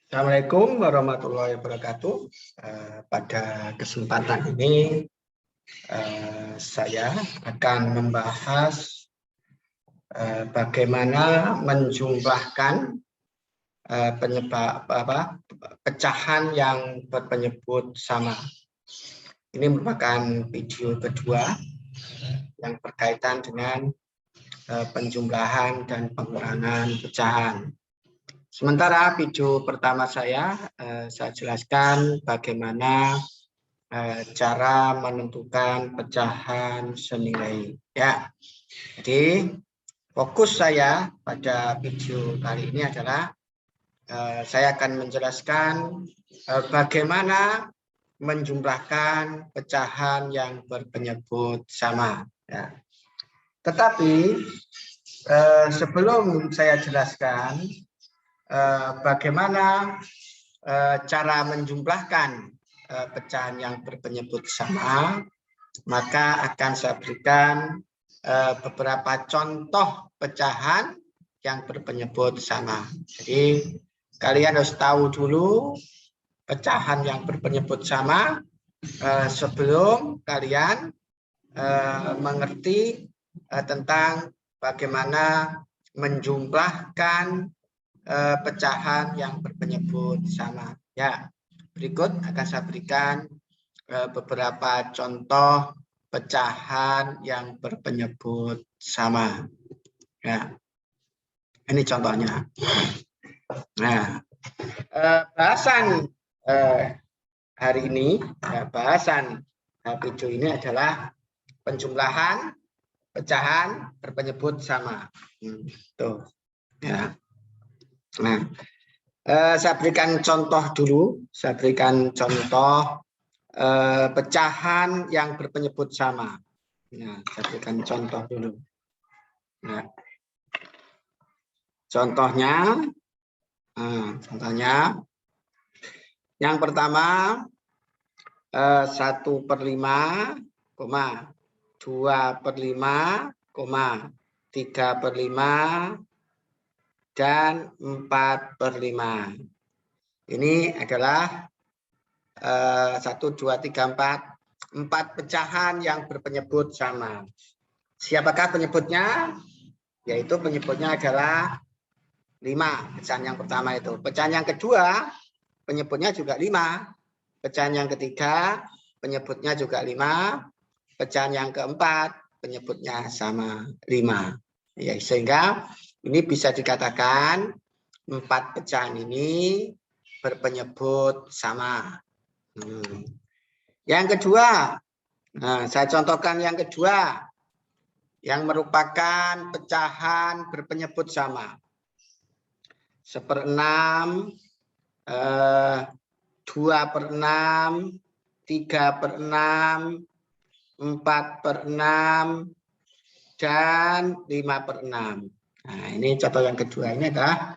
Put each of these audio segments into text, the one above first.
Assalamualaikum warahmatullahi wabarakatuh. Pada kesempatan ini saya akan membahas bagaimana menjumlahkan pecahan yang berpenyebut sama. Ini merupakan video kedua yang berkaitan dengan penjumlahan dan pengurangan pecahan. Sementara video pertama saya jelaskan bagaimana cara menentukan pecahan senilai. Ya, jadi fokus saya pada video kali ini adalah saya akan menjelaskan bagaimana menjumlahkan pecahan yang berpenyebut sama. Ya. Tetapi sebelum saya jelaskan bagaimana cara menjumlahkan pecahan yang berpenyebut sama, maka akan saya berikan beberapa contoh pecahan yang berpenyebut sama. Jadi kalian harus tahu dulu pecahan yang berpenyebut sama sebelum kalian mengerti tentang bagaimana menjumlahkan pecahan yang berpenyebut sama. Ya, berikut akan saya berikan beberapa contoh pecahan yang berpenyebut sama. Ya, ini contohnya. Nah, bahasan hari ini, bahasan video ini adalah penjumlahan pecahan berpenyebut sama. Tuh, ya. Nah, saya berikan contoh dulu. Saya berikan contoh pecahan yang berpenyebut sama. Nah, saya berikan contoh dulu. Nah, contohnya, yang pertama 1/5, 2/5, 3/5, dan 4/5. Ini adalah 1, 2, 3, 4 pecahan yang berpenyebut sama. Siapakah penyebutnya? Yaitu penyebutnya adalah 5. Pecahan yang pertama itu. Pecahan yang kedua penyebutnya juga 5. Pecahan yang ketiga penyebutnya juga 5. Pecahan yang keempat penyebutnya sama 5. Ya, sehingga ini bisa dikatakan 4 pecahan ini berpenyebut sama. Yang kedua, saya contohkan yang kedua, yang merupakan pecahan berpenyebut sama. 1/6, 2/6, 3/6, 4/6, dan 5/6. Nah, ini contoh yang kedua. Ini adalah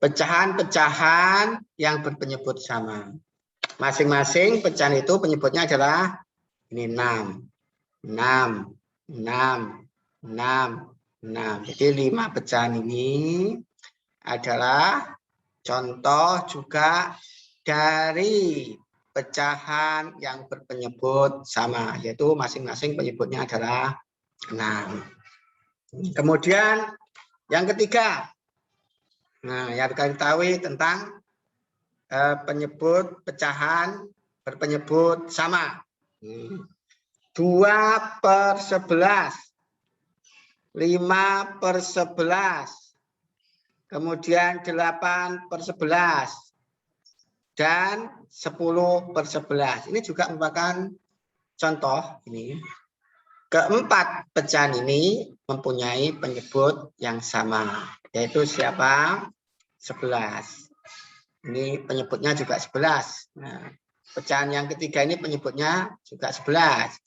pecahan-pecahan yang berpenyebut sama. Masing-masing pecahan itu penyebutnya adalah ini 6, 6, 6, 6, 6. Jadi 5 pecahan ini adalah contoh juga dari pecahan yang berpenyebut sama, yaitu masing-masing penyebutnya adalah 6. Kemudian yang ketiga, yang kalian ketahui tentang penyebut pecahan berpenyebut sama. 2/11, 5/11, kemudian 8/11, dan 10/11. Ini juga merupakan contoh ini. Keempat pecahan ini mempunyai penyebut yang sama, yaitu siapa? 11. Ini penyebutnya juga 11. Nah, pecahan yang ketiga ini penyebutnya juga 11.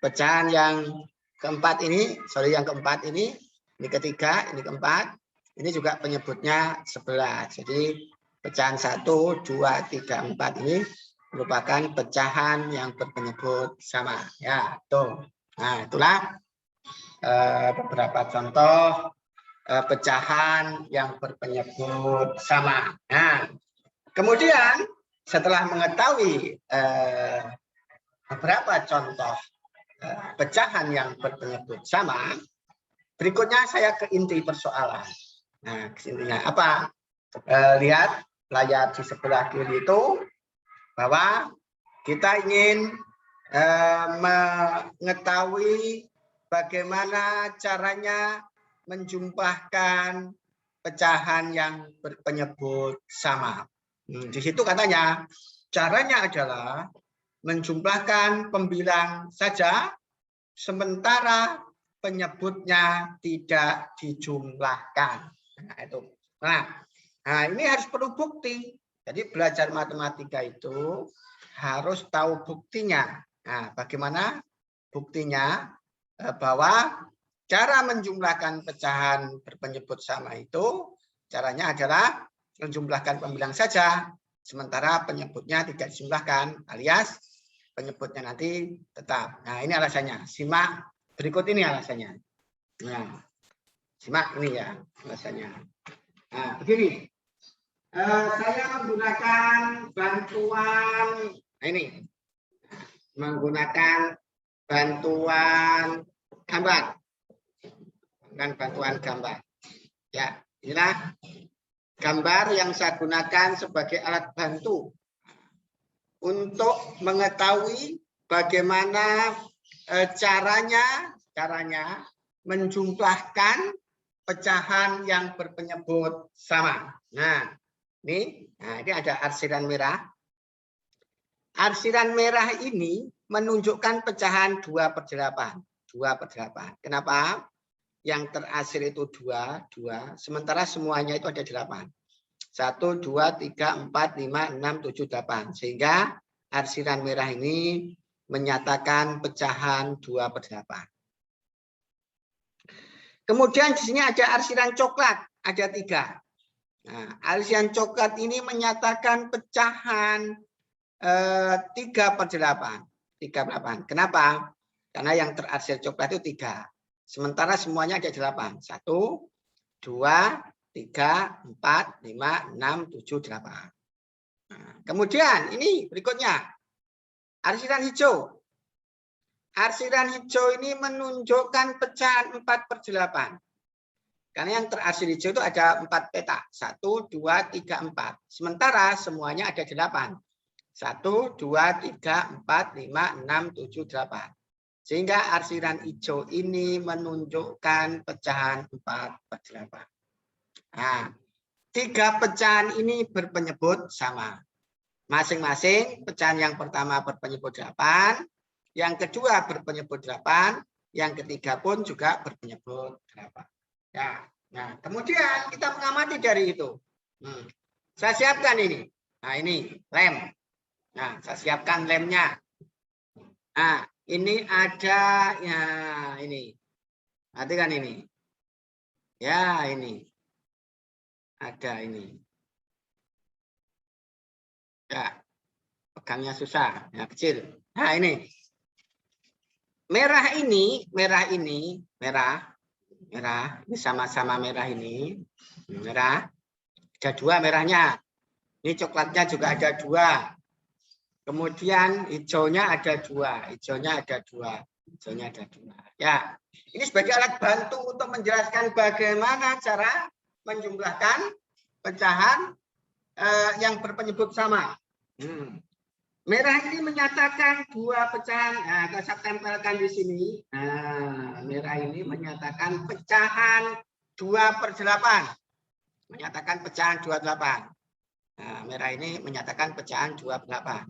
Pecahan yang keempat ini, yang keempat ini ketiga, ini keempat, ini juga penyebutnya 11. Jadi pecahan 1, 2, 3, 4 ini merupakan pecahan yang berpenyebut sama. Ya, tuh. Nah, itulah beberapa contoh pecahan yang berpenyebut sama. Nah, Kemudian setelah mengetahui beberapa contoh pecahan yang berpenyebut sama, berikutnya saya ke inti persoalan. Nah, intinya apa? Lihat layar di sebelah kiri itu bahwa kita ingin mengetahui bagaimana caranya menjumlahkan pecahan yang berpenyebut sama. Di situ katanya caranya adalah menjumlahkan pembilang saja, sementara penyebutnya tidak dijumlahkan. Nah, itu. Nah, ini harus perlu bukti. Jadi belajar matematika itu harus tahu buktinya. Nah, bagaimana buktinya? Bahwa cara menjumlahkan pecahan berpenyebut sama itu caranya adalah menjumlahkan pembilang saja, sementara penyebutnya tidak dijumlahkan, alias penyebutnya nanti tetap. Nah, ini alasannya. Simak berikut ini alasannya. Nah, simak ini ya alasannya. Nah, begini. Saya menggunakan bantuan ini. Menggunakan bantuan gambar. Bukan bantuan gambar. Ya, inilah gambar yang saya gunakan sebagai alat bantu untuk mengetahui bagaimana caranya menjumlahkan pecahan yang berpenyebut sama. Nah, ini ada arsiran merah. Arsiran merah ini menunjukkan pecahan 2/8. 2/8. Kenapa? Yang terarsir itu 2, sementara semuanya itu ada 8. 1, 2, 3, 4, 5, 6, 7, 8. Sehingga arsiran merah ini menyatakan pecahan 2/8. Kemudian di sini ada arsiran coklat, ada 3. Nah, arsiran coklat ini menyatakan pecahan 3/8. 3/8. Kenapa? Karena yang terarsir coklat itu 3. Sementara semuanya ada 8. 1, 2, 3, 4, 5, 6, 7, 8. Nah, kemudian ini berikutnya. Arsiran hijau. Arsiran hijau ini menunjukkan pecahan 4/8. Karena yang terarsir hijau itu ada 4 petak. 1, 2, 3, 4. Sementara semuanya ada 8. 1, 2, 3, 4, 5, 6, 7, 8. Sehingga arsiran hijau ini menunjukkan pecahan 4/8. Nah, 3 pecahan ini berpenyebut sama. Masing-masing pecahan yang pertama berpenyebut 8, yang kedua berpenyebut 8, yang ketiga pun juga berpenyebut 8. Ya, nah kemudian kita mengamati dari itu. Saya siapkan ini. Nah, ini lem. Nah, saya siapkan lemnya. Nah, ini ada ya ini. Perhatikan ini. Ya, ini. Ada ini. Ya, pegangnya susah, ya kecil. Nah, ini. Merah ini. Ini sama-sama merah ini. Merah. Ada 2 merahnya. Ini coklatnya juga ada 2. Kemudian hijaunya ada 2. Ya, ini sebagai alat bantu untuk menjelaskan bagaimana cara menjumlahkan pecahan yang berpenyebut sama. Merah ini menyatakan 2 pecahan. Nah, saya tempelkan di sini. Nah, merah ini menyatakan pecahan 2/8. Menyatakan pecahan 2/8. Nah, merah ini menyatakan pecahan 2/8.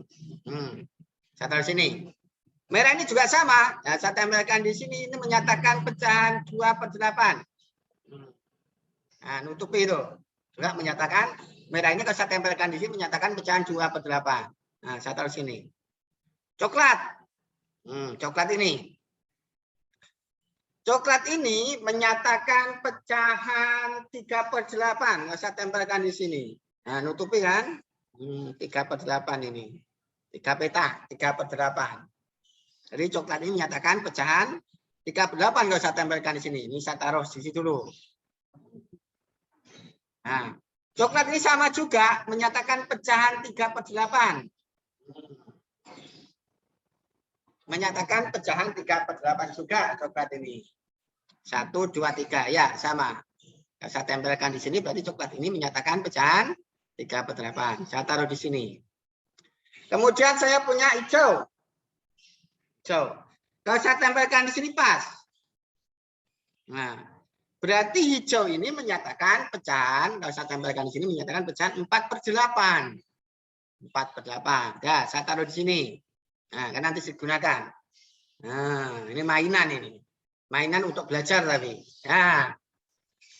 Saya taruh sini. Merah ini juga sama. Nah, saya tempelkan di sini. Ini menyatakan pecahan 2/8. Nah, nutupi itu. Juga menyatakan merah ini kalau saya tempelkan di sini menyatakan pecahan 2/8. Nah, saya taruh sini. Coklat. Coklat ini. Coklat ini menyatakan pecahan 3/8. Saya tempelkan di sini. Nah, nutupi kan? 3/8 ini. 3 petak, 3/8. Jadi coklat ini menyatakan pecahan 3/8 kalau saya tempelkan di sini. Ini saya taruh di situ dulu. Nah, Coklat ini sama juga menyatakan pecahan 3/8. Menyatakan pecahan 3/8 juga coklat ini. 1, 2, 3. Ya, sama. Saya tempelkan di sini berarti coklat ini menyatakan pecahan 3/8. Saya taruh di sini. Kemudian saya punya hijau. Hijau. Kalau saya tempelkan di sini pas. Nah, berarti hijau ini menyatakan pecahan, kalau saya tempelkan di sini menyatakan pecahan 4/8. 4/8. Ya, saya taruh di sini. Nah, kan nanti digunakan. Nah, ini mainan ini. Mainan untuk belajar tapi. Ya.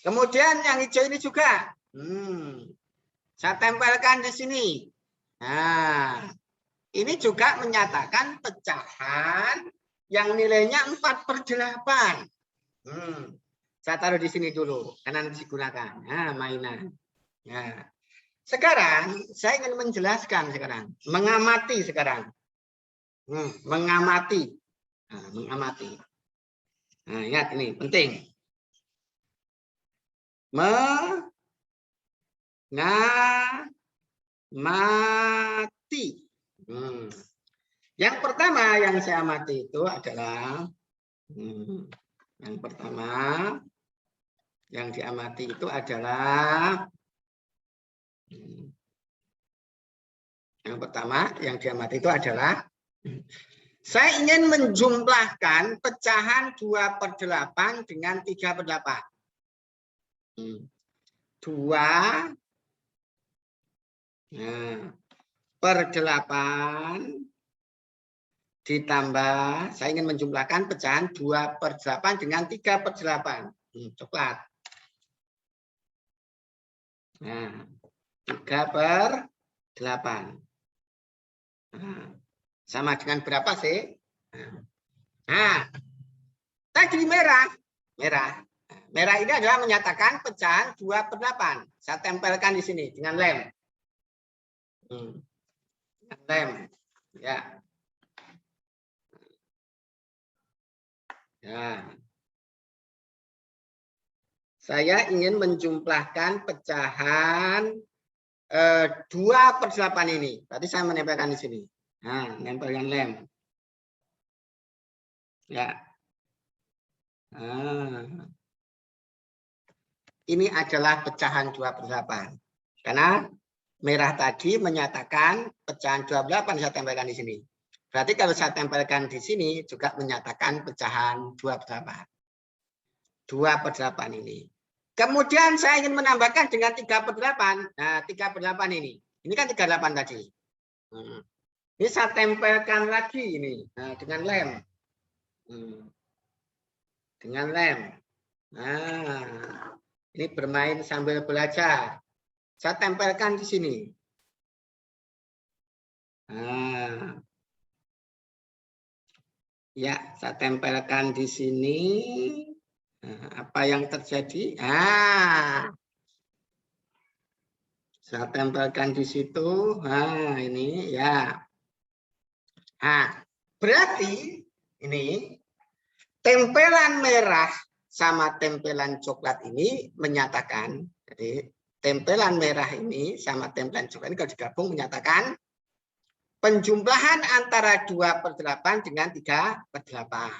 Kemudian yang hijau ini juga. Saya tempelkan di sini. Nah, ini juga menyatakan pecahan yang nilainya 4/8. Saya taruh di sini dulu, karena nanti digunakan. Nah, mainan. Nah, sekarang saya ingin menjelaskan sekarang, mengamati sekarang. Mengamati. Nah, mengamati. Nah, ingat ini penting. Mengamati. Yang pertama yang saya amati itu adalah yang pertama yang diamati itu adalah saya ingin menjumlahkan pecahan 2/8 dengan 3/8. 2/8 ditambah, saya ingin menjumlahkan pecahan 2/8 dengan 3/8. Coklat. Nah, 3/8. Nah, sama dengan berapa sih? Nah, tadi merah. Merah ini adalah menyatakan pecahan 2/8. Saya tempelkan di sini dengan lem. Dengan lem. Ya. Ya. Saya ingin menjumlahkan pecahan 2/8 ini. Tadi saya menempelkan di sini. Nah, menempelkan lem. Ya. Nah. Ini adalah pecahan 2/8. Karena merah tadi menyatakan pecahan 2/8 saya tempelkan di sini. Berarti kalau saya tempelkan di sini juga menyatakan pecahan 2/8. 2/8 ini. Kemudian saya ingin menambahkan dengan 3/8. Nah, 3/8 ini. Ini kan 38 tadi. Ini saya tempelkan lagi ini. Nah, dengan lem. Dengan lem. Nah, ini bermain sambil belajar. Saya tempelkan di sini. Nah, ya, saya tempelkan di sini. Nah, apa yang terjadi? Saya tempelkan di situ. Nah, ini ya. Nah, berarti ini tempelan merah sama tempelan coklat ini menyatakan, jadi tempelan merah ini sama tempelan coklat ini kalau digabung menyatakan penjumlahan antara 2/8 dengan 3/8.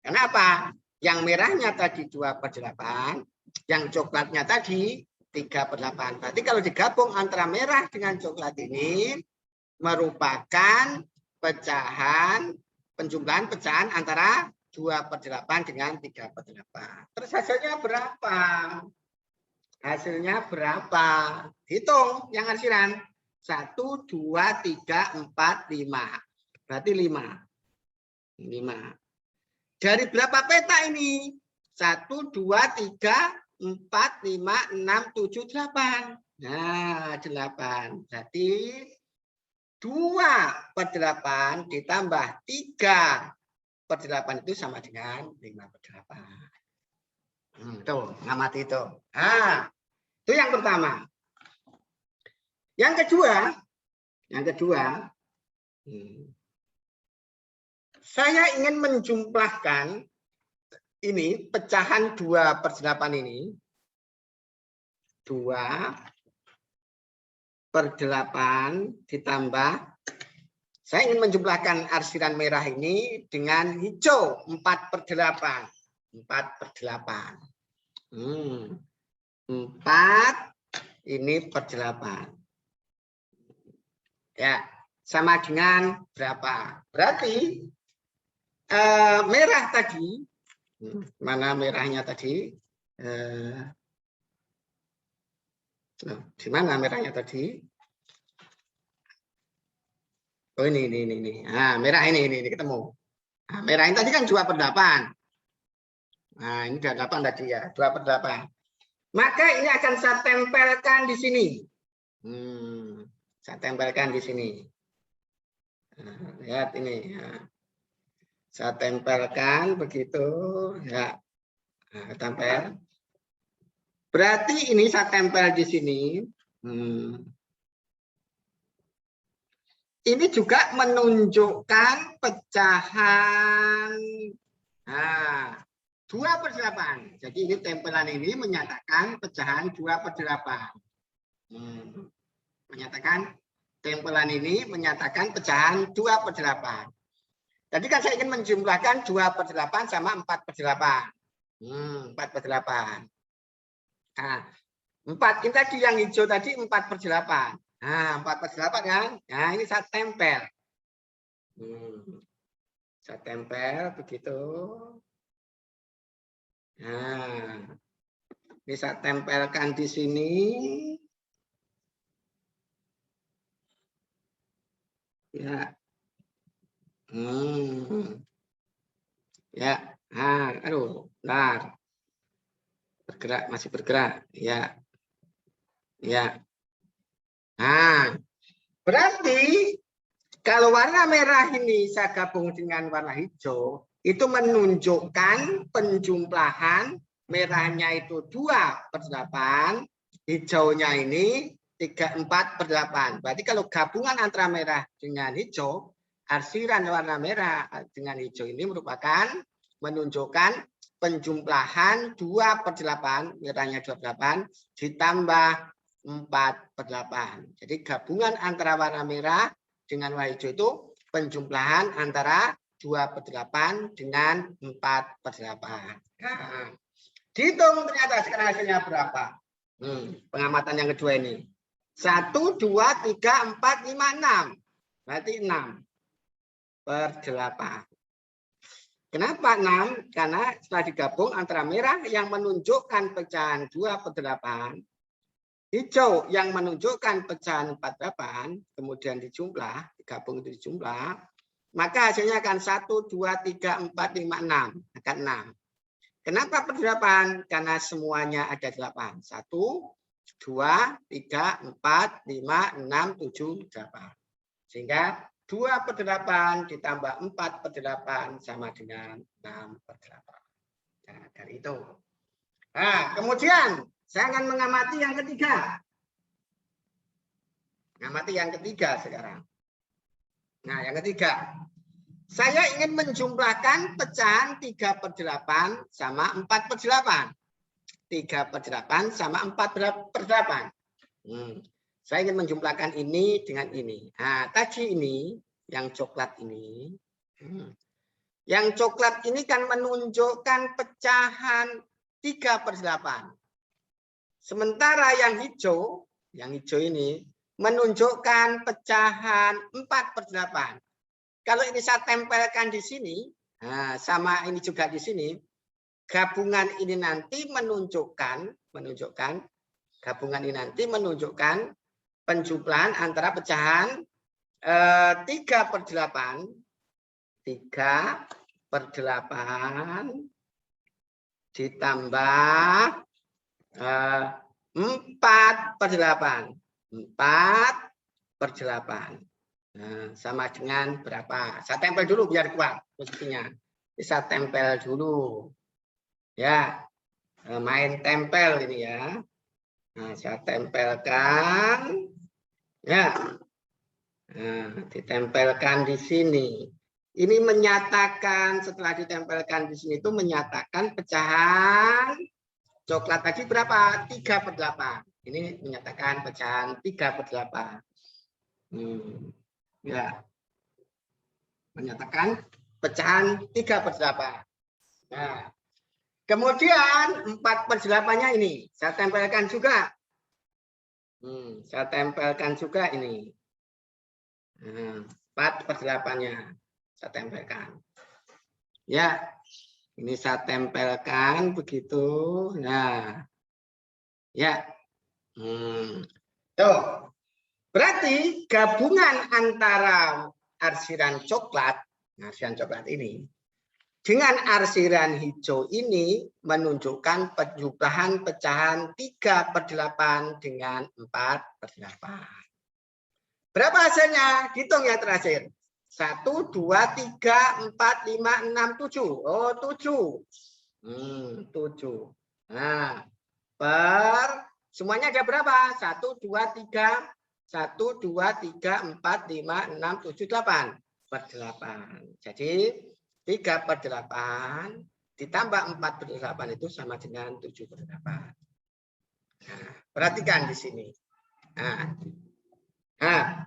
Kenapa? Yang merahnya tadi 2/8, yang coklatnya tadi 3/8. Berarti kalau digabung antara merah dengan coklat ini merupakan penjumlahan pecahan antara 2/8 dengan 3/8. Terus hasilnya berapa? Hasilnya berapa? Hitung yang hasilan. 1, 2, 3, 4, 5. Berarti 5. 5. Dari berapa peta ini? 1, 2, 3, 4, 5, 6, 7, 8. Nah, 8. Berarti 2/8 ditambah 3/8 itu sama dengan 5/8. Tuh, ngamati itu. Nah, itu yang pertama. Yang kedua, saya ingin menjumlahkan ini pecahan 2/8 ini. 2 per 8 ditambah, saya ingin menjumlahkan arsiran merah ini dengan hijau 4 per 8. 4 per 8. 4 ini per 8. Ya, sama dengan berapa? Berarti merah tadi, mana merahnya tadi? Di mana merahnya tadi? Oh ini. Nah, merah ini ketemu. Nah, merah ini tadi kan 2 per 8. Nah, ini udah 8 tadi ya, 2 per 8. Maka ini akan saya tempelkan di sini. Saya tempelkan di sini. Nah, lihat ini. Ya. Saya tempelkan begitu. Ya. Nah, tempel. Berarti ini saya tempel di sini. Ini juga menunjukkan pecahan. Nah, 2 per 8. Jadi ini tempelan ini menyatakan pecahan 2 per 8. Menyatakan tempelan ini menyatakan pecahan 2 per 8. Tadi kan saya ingin menjumlahkan 2 per 8 sama 4 per 8. 4 per 8. Nah, 4 ini tadi yang hijau tadi 4 per 8. Nah, 4 per 8 kan? Nah, ini saya tempel. Saya tempel begitu. Nah, bisa tempelkan di sini. Ya. Ya. Nah, aduh, bentar. Bergerak, masih bergerak. Ya. Ya. Nah, berarti kalau warna merah ini saya gabung dengan warna hijau, itu menunjukkan penjumlahan merahnya itu 2 per 8, hijaunya ini 4 per 8. Berarti kalau gabungan antara merah dengan hijau, arsiran warna merah dengan hijau ini merupakan menunjukkan penjumlahan 2 per 8, merahnya 2 per 8, ditambah 4 per 8. Jadi gabungan antara warna merah dengan warna hijau itu penjumlahan antara 2 per 8 dengan 4 per 8. Nah, dihitung ternyata sekarang hasilnya berapa? Pengamatan yang kedua ini. 1, 2, 3, 4, 5, 6. Berarti 6 per 8. Kenapa 6? Karena setelah digabung antara merah yang menunjukkan pecahan 2 per 8, hijau yang menunjukkan pecahan 48, kemudian dijumlah, digabung itu dijumlah, maka hasilnya akan 1, 2, 3, 4, 5, 6. Akan 6. Kenapa per 8? Karena semuanya ada 8. 1, 2, 3, 4, 5, 6, 7, 8. Sehingga 2 per 8 ditambah 4 per 8 sama dengan 6 per 8. Nah, dari itu. Nah, kemudian saya akan mengamati yang ketiga. Mengamati yang ketiga sekarang. Nah, yang ketiga. Saya ingin menjumlahkan pecahan 3 per 8 sama 4 per 8. 3 per 8 sama 4 per 8. Saya ingin menjumlahkan ini dengan ini. Nah, tadi ini, yang coklat ini. Yang coklat ini kan menunjukkan pecahan 3 per 8. Sementara yang hijau ini menunjukkan pecahan 4 per 8. Kalau ini saya tempelkan di sini, nah, sama ini juga di sini, gabungan ini nanti menunjukkan gabungan ini nanti menunjukkan penjumlahan antara pecahan 3 per 8, 3 per 8 ditambah 4 per 8. 4 per 8. Nah, sama dengan berapa? Saya tempel dulu biar kuat posisinya. Bisa tempel dulu. Ya, main tempel ini ya. Nah, saya tempelkan. Ya. Nah, ditempelkan di sini. Ini menyatakan setelah ditempelkan di sini itu menyatakan pecahan coklat tadi berapa? 3 per 8. Ini menyatakan pecahan 3/8. Ya. Menyatakan pecahan 3/8. Nah, kemudian 4/8-nya ini saya tempelkan juga. Saya tempelkan juga ini. 4/8-nya saya tempelkan. Ya, ini saya tempelkan begitu. Nah, ya. Tuh. Berarti gabungan antara arsiran coklat ini dengan arsiran hijau ini menunjukkan penjumlahan pecahan 3/8 dengan 4/8. Berapa hasilnya? Hitung yang terakhir. 1, 2, 3, 4, 5, 6, 7. Oh, 7. 7. Nah, semuanya ada berapa? 1, 2, 3, 1, 2, 3, 4, 5, 6, 7, 8. 4/8. Jadi 3/8 ditambah 4/8 itu sama dengan 7/8. Nah, perhatikan di sini. Nah,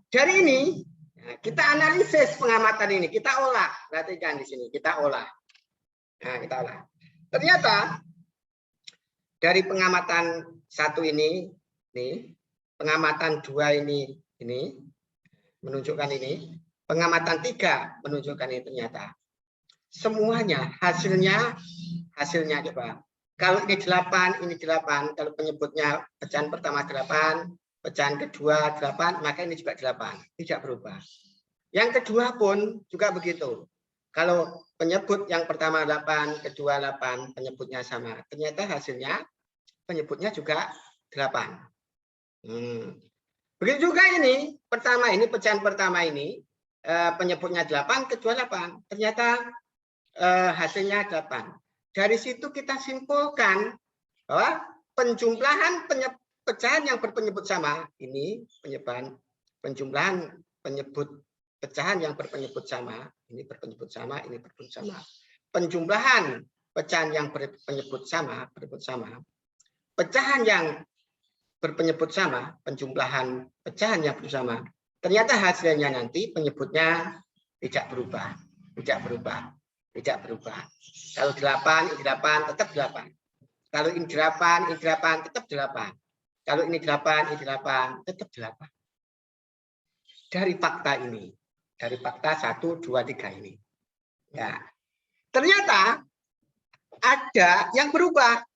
dari ini kita analisis pengamatan ini, kita olah. Perhatikan di sini, kita olah. Nah, kita olah. Ternyata dari pengamatan 1 ini, pengamatan 2 ini menunjukkan ini, pengamatan 3 menunjukkan ini ternyata. Semuanya hasilnya coba. Kalau ini 8, ini 8. Kalau penyebutnya pecahan pertama 8, pecahan kedua 8, maka ini juga 8. Tidak berubah. Yang kedua pun juga begitu. Kalau penyebut yang pertama 8, kedua 8, penyebutnya sama. Ternyata hasilnya penyebutnya juga 8. Begitu juga ini, pecahan pertama ini, penyebutnya 8, kedua 8. Ternyata hasilnya 8. Dari situ kita simpulkan bahwa penjumlahan pecahan yang berpenyebut sama, ini penjumlahan penyebut pecahan yang berpenyebut sama, ini berpenyebut sama, ini berpenyebut sama. Penjumlahan pecahan yang berpenyebut sama, pecahan yang berpenyebut sama, penjumlahan pecahan yang bersama. Ternyata hasilnya nanti penyebutnya tidak berubah. Kalau 8, ini 8, tetap 8. Kalau ini 8, tetap 8. Kalau ini 8, ini 8, tetap 8. Dari fakta ini. Dari fakta 1, 2, 3 ini. Ya. Ternyata ada yang berubah.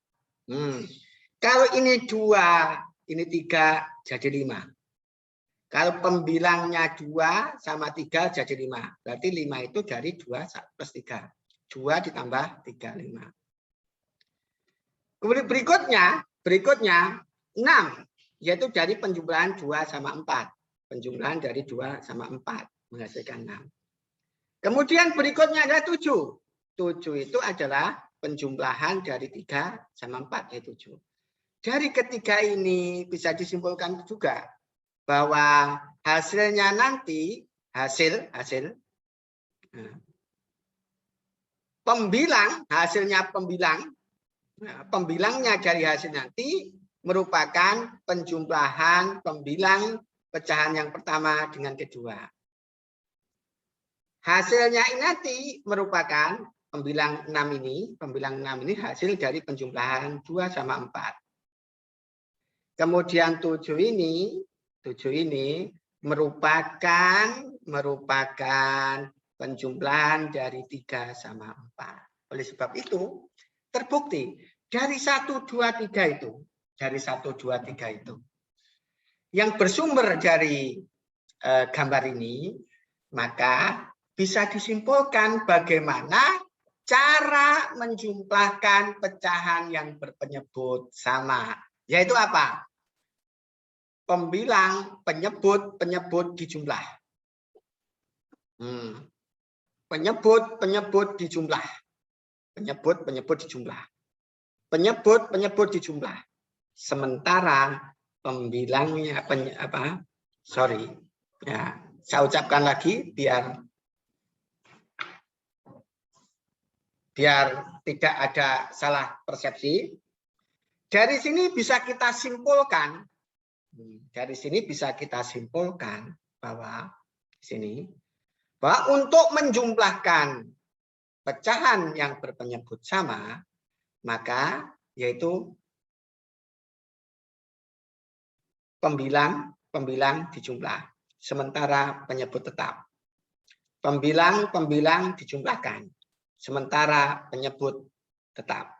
Kalau ini 2, ini 3, jadi 5. Kalau pembilangnya 2 sama 3 jadi 5. Berarti 5 itu dari 2 plus 3. 2 ditambah 3, 5. Kemudian berikutnya 6. Yaitu dari penjumlahan 2 sama 4. Penjumlahan dari 2 sama 4 menghasilkan 6. Kemudian berikutnya ada 7. 7 itu adalah penjumlahan dari 3 sama 4, yaitu 7. Dari ketiga ini bisa disimpulkan juga bahwa hasilnya nanti, pembilangnya dari hasil nanti merupakan penjumlahan pembilang pecahan yang pertama dengan kedua. Hasilnya ini nanti merupakan pembilang 6 ini hasil dari penjumlahan 2 sama 4. Kemudian 7 ini merupakan penjumlahan dari 3 sama 4. Oleh sebab itu terbukti dari 1, 2, 3 itu yang bersumber dari gambar ini, maka bisa disimpulkan bagaimana cara menjumlahkan pecahan yang berpenyebut sama. Yaitu apa? Pembilang penyebut dijumlah. Penyebut dijumlah. Penyebut dijumlah. Sementara pembilangnya saya ucapkan lagi biar tidak ada salah persepsi. Dari sini bisa kita simpulkan Dari sini bisa kita simpulkan bahwa untuk menjumlahkan pecahan yang berpenyebut sama, maka yaitu pembilang dijumlah, sementara penyebut tetap. Pembilang dijumlahkan, sementara penyebut tetap.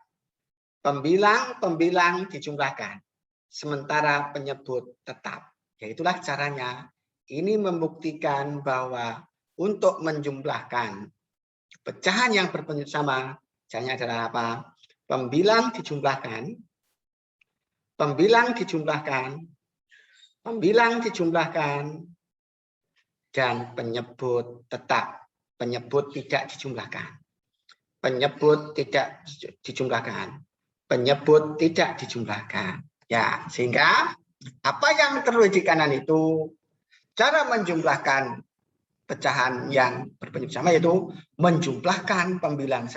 Pembilang dijumlahkan, sementara penyebut tetap. Yaitulah caranya. Ini membuktikan bahwa untuk menjumlahkan pecahan yang berpenyebut sama, caranya adalah apa? Pembilang dijumlahkan, dan penyebut tetap. Penyebut tidak dijumlahkan. Penyebut tidak dijumlahkan. Ya, sehingga apa yang tertulis di kanan itu cara menjumlahkan pecahan yang berpenyebut sama, yaitu menjumlahkan pembilang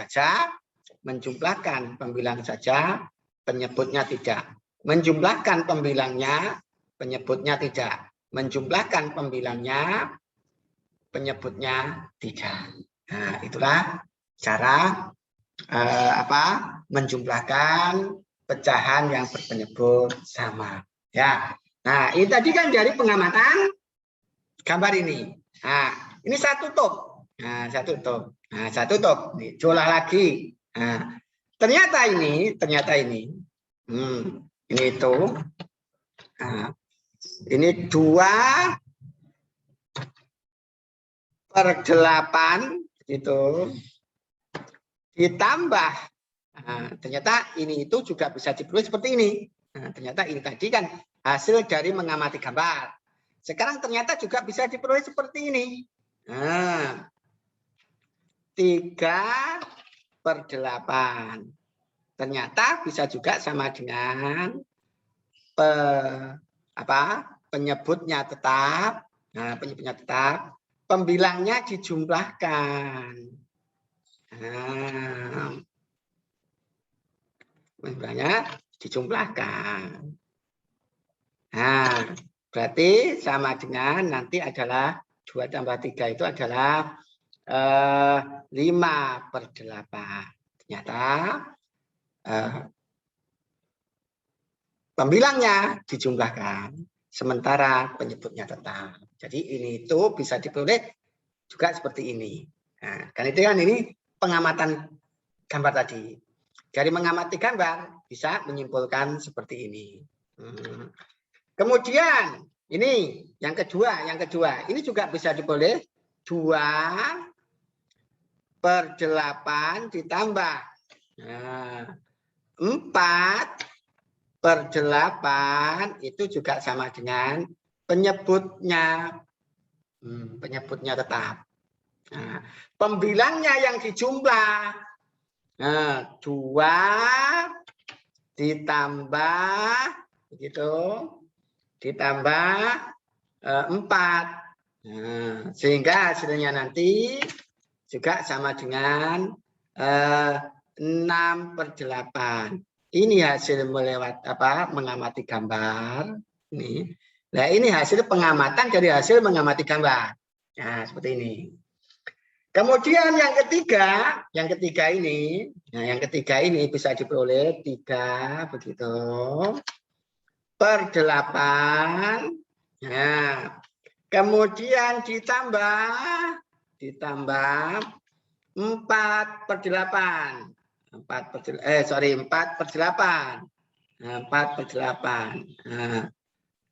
saja, penyebutnya tidak. Menjumlahkan pembilangnya, penyebutnya tidak. Menjumlahkan pembilangnya, penyebutnya tidak. Nah, itulah cara menjumlahkan pecahan yang berpenyebut sama. Ya. Nah, ini tadi kan dari pengamatan gambar ini. Nah, ini saya tutup. Saya tutup. Coba lagi. Nah, ternyata ini itu. Nah, ini 2/8 itu ditambah. Nah, ternyata ini itu juga bisa diperoleh seperti ini. Nah, ternyata ini tadi kan hasil dari mengamati gambar. Sekarang ternyata juga bisa diperoleh seperti ini. Nah, 3/8. Ternyata bisa juga sama dengan penyebutnya tetap. Nah, penyebutnya tetap. Pembilangnya dijumlahkan. Nah, pembilangnya dijumlahkan. Nah, berarti sama dengan nanti adalah 2 tambah 3 itu adalah 5/8. Ternyata pembilangnya dijumlahkan, sementara penyebutnya tetap. Jadi ini itu bisa diperoleh juga seperti ini. Nah, kan itu kan ini pengamatan gambar tadi. Dari mengamati gambar bisa menyimpulkan seperti ini. Kemudian ini yang kedua, ini juga bisa diperoleh 2/8 ditambah 4/8 itu juga sama dengan penyebutnya. Penyebutnya tetap. Nah, pembilangnya yang dijumlah. 2 ditambah begitu, ditambah 4. Nah, sehingga hasilnya nanti juga sama dengan 6/8. Ini hasil mengamati gambar. Nah, ini hasil pengamatan dari hasil mengamati gambar. Nah, seperti ini. Kemudian yang ketiga ini, yang ketiga ini bisa diperoleh 3 begitu /8. Nah, kemudian ditambah 4/8. 4/8. 4/8. Nah,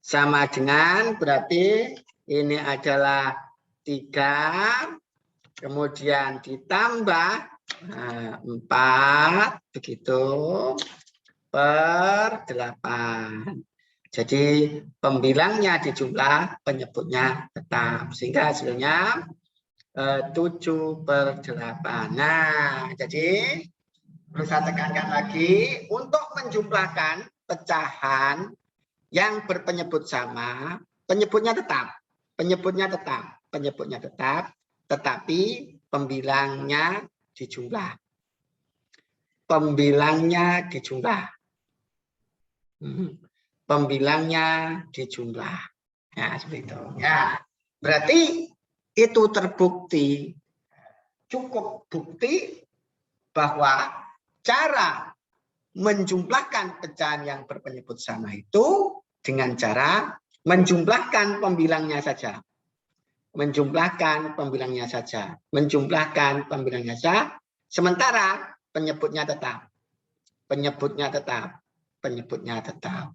sama dengan berarti ini adalah 3. Kemudian ditambah 4 begitu /8. Jadi pembilangnya dijumlah, penyebutnya tetap. Sehingga hasilnya 7/8. Nah, jadi perlu saya tekankan lagi, untuk menjumlahkan pecahan yang berpenyebut sama, penyebutnya tetap, tetapi pembilangnya dijumlah. pembilangnya dijumlah. Nah, seperti itu. Ya, berarti itu terbukti, cukup bukti bahwa cara menjumlahkan pecahan yang berpenyebut sama itu dengan cara menjumlahkan pembilangnya saja. Menjumlahkan pembilangnya saja. Menjumlahkan pembilangnya saja. Sementara penyebutnya tetap. Penyebutnya tetap. Penyebutnya tetap.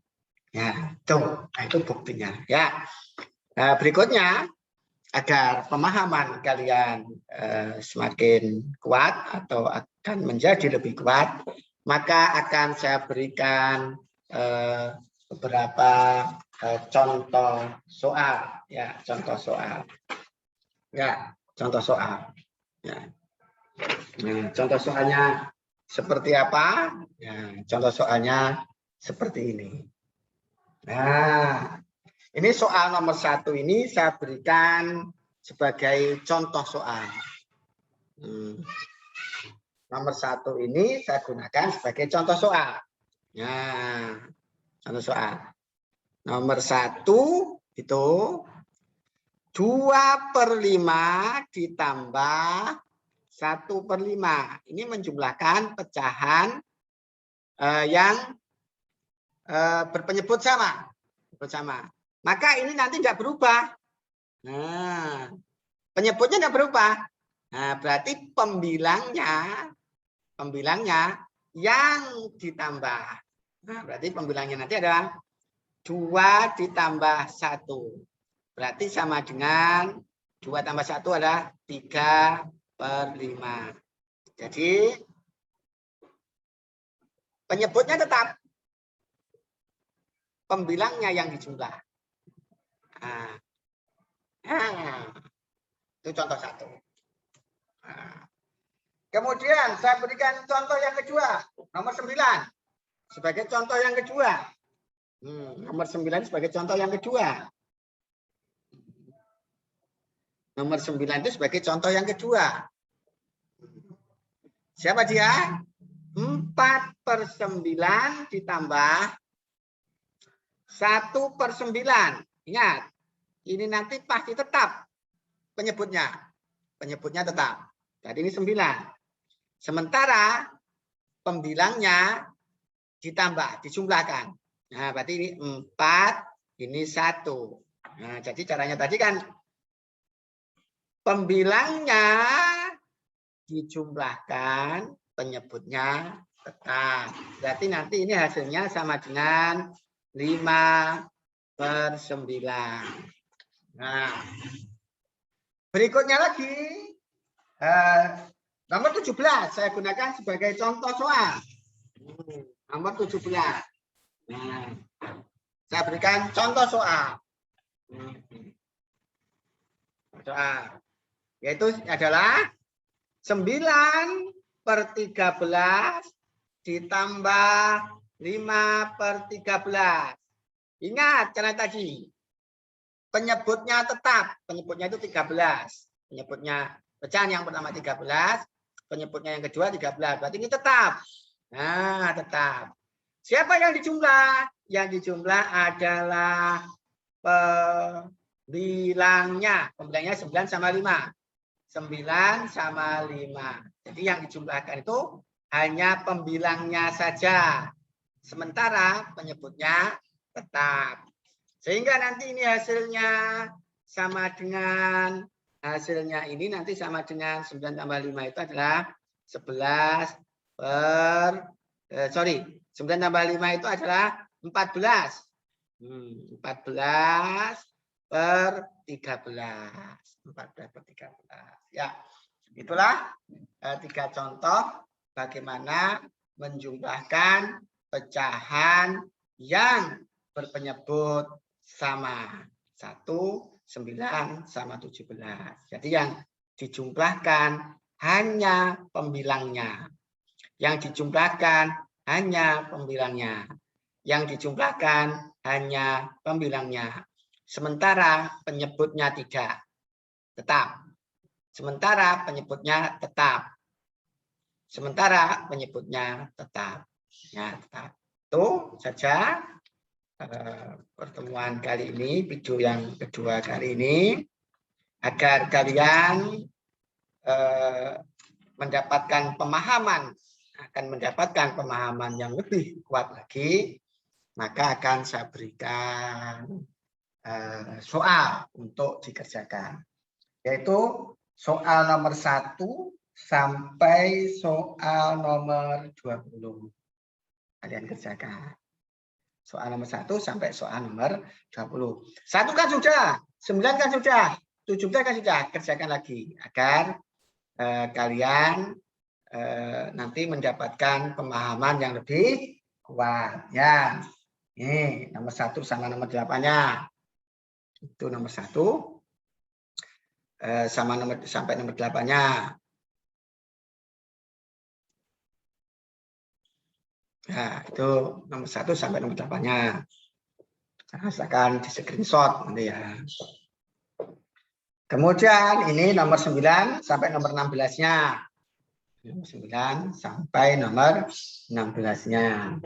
Ya, itu buktinya. Ya. Nah, berikutnya, agar pemahaman kalian semakin kuat atau akan menjadi lebih kuat, maka akan saya berikan beberapa contoh soal. Ya, contoh soal. Ya, contoh soal. Ya. Nah, contoh soalnya seperti apa? Ya, contoh soalnya seperti ini. Nah, ini soal nomor 1 ini saya berikan sebagai contoh soal. Nomor 1 ini saya gunakan sebagai contoh soal. Nah, contoh soal. Nomor 1 itu 2/5 ditambah 1/5. Ini menjumlahkan pecahan yang berpenyebut sama. Maka ini nanti tidak berubah. Nah, penyebutnya tidak berubah. Nah, berarti pembilangnya yang ditambah. Nah, berarti pembilangnya nanti adalah 2 ditambah 1. Berarti sama dengan 2 tambah 1 adalah 3/5. Jadi penyebutnya tetap. Pembilangnya yang dijumlah. Nah, itu contoh 1. Nah, kemudian saya berikan contoh yang kedua, nomor 9. Sebagai contoh yang kedua. Nomor 9 sebagai contoh yang kedua. Nomor 9 itu sebagai contoh yang kedua. Siapa dia? 4/9 ditambah 1/9. Ingat, ini nanti pasti tetap penyebutnya. Penyebutnya tetap. Jadi ini 9. Sementara pembilangnya ditambah, dijumlahkan. Nah, berarti ini 4, ini 1. Nah, jadi caranya tadi kan pembilangnya dijumlahkan, penyebutnya tetap. Berarti nanti ini hasilnya sama dengan 5/9. Nah, berikutnya lagi, nomor 17 saya gunakan sebagai contoh soal. Nomor 17. Nah, saya berikan contoh soal. Yaitu adalah 9/13 ditambah 5/13. Ingat cara tadi. Penyebutnya tetap. Penyebutnya itu 13. Penyebutnya pecahan yang pertama 13. Penyebutnya yang kedua 13. Berarti ini tetap. Nah, tetap. Siapa yang dijumlah? Yang dijumlah adalah pembilangnya. Pembilangnya 9 sama 5. 9 sama 5. Jadi yang dijumlahkan itu hanya pembilangnya saja. Sementara penyebutnya tetap. Sehingga nanti ini hasilnya sama dengan 9 tambah 5 itu adalah 9 tambah 5 itu adalah 14. 14/13. 14/13. Ya, itulah 3 contoh bagaimana menjumlahkan pecahan yang berpenyebut sama. 1, 9 sama 17. Jadi yang dijumlahkan hanya pembilangnya. Yang dijumlahkan hanya pembilangnya. Yang dijumlahkan hanya pembilangnya. Sementara penyebutnya tidak. Tetap. Sementara penyebutnya tetap. Sementara penyebutnya tetap. Ya, tetap. Itu saja pertemuan kali ini, video yang kedua kali ini, agar kalian mendapatkan pemahaman, akan mendapatkan pemahaman yang lebih kuat lagi, maka akan saya berikan soal untuk dikerjakan, yaitu soal nomor 1 sampai soal nomor 20. Kalian kerjakan. Soal nomor 1 sampai soal nomor 20. 1 kan sudah, 9 kan sudah, 17 kan sudah. Kerjakan lagi agar kalian nanti mendapatkan pemahaman yang lebih kuat. Ya, ini nomor 1 sama nomor 8-nya. Itu nomor 1 sama sampai nomor 8-nya. Nah, itu nomor 1 sampai nomor 8-nya. Akan di screenshot nanti ya. Kemudian ini nomor 9 sampai nomor 16-nya. Nomor 9 sampai nomor 16-nya.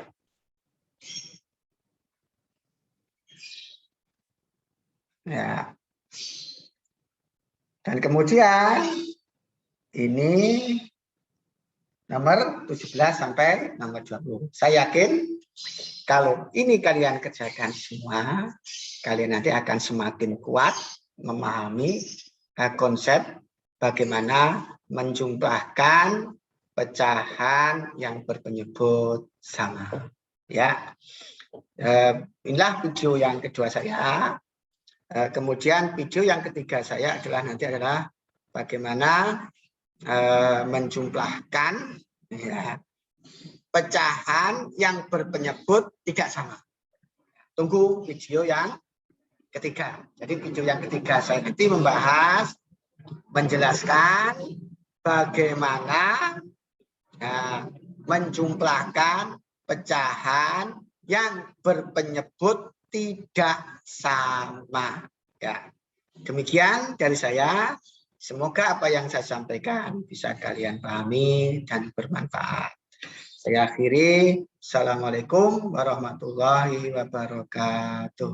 Ya. Dan kemudian ini nomor 17 sampai nomor 20. Saya yakin kalau ini kalian kerjakan semua, kalian nanti akan semakin kuat memahami konsep bagaimana menjumlahkan pecahan yang berpenyebut sama. Ya, inilah video yang kedua saya. Kemudian video yang ketiga saya adalah bagaimana menjumlahkan ya, pecahan yang berpenyebut tidak sama. Tunggu video yang ketiga. Jadi video yang ketiga saya nanti membahas, menjelaskan bagaimana menjumlahkan pecahan yang berpenyebut tidak sama. Ya, demikian dari saya. Semoga apa yang saya sampaikan bisa kalian pahami dan bermanfaat. Saya akhiri. Assalamualaikum warahmatullahi wabarakatuh.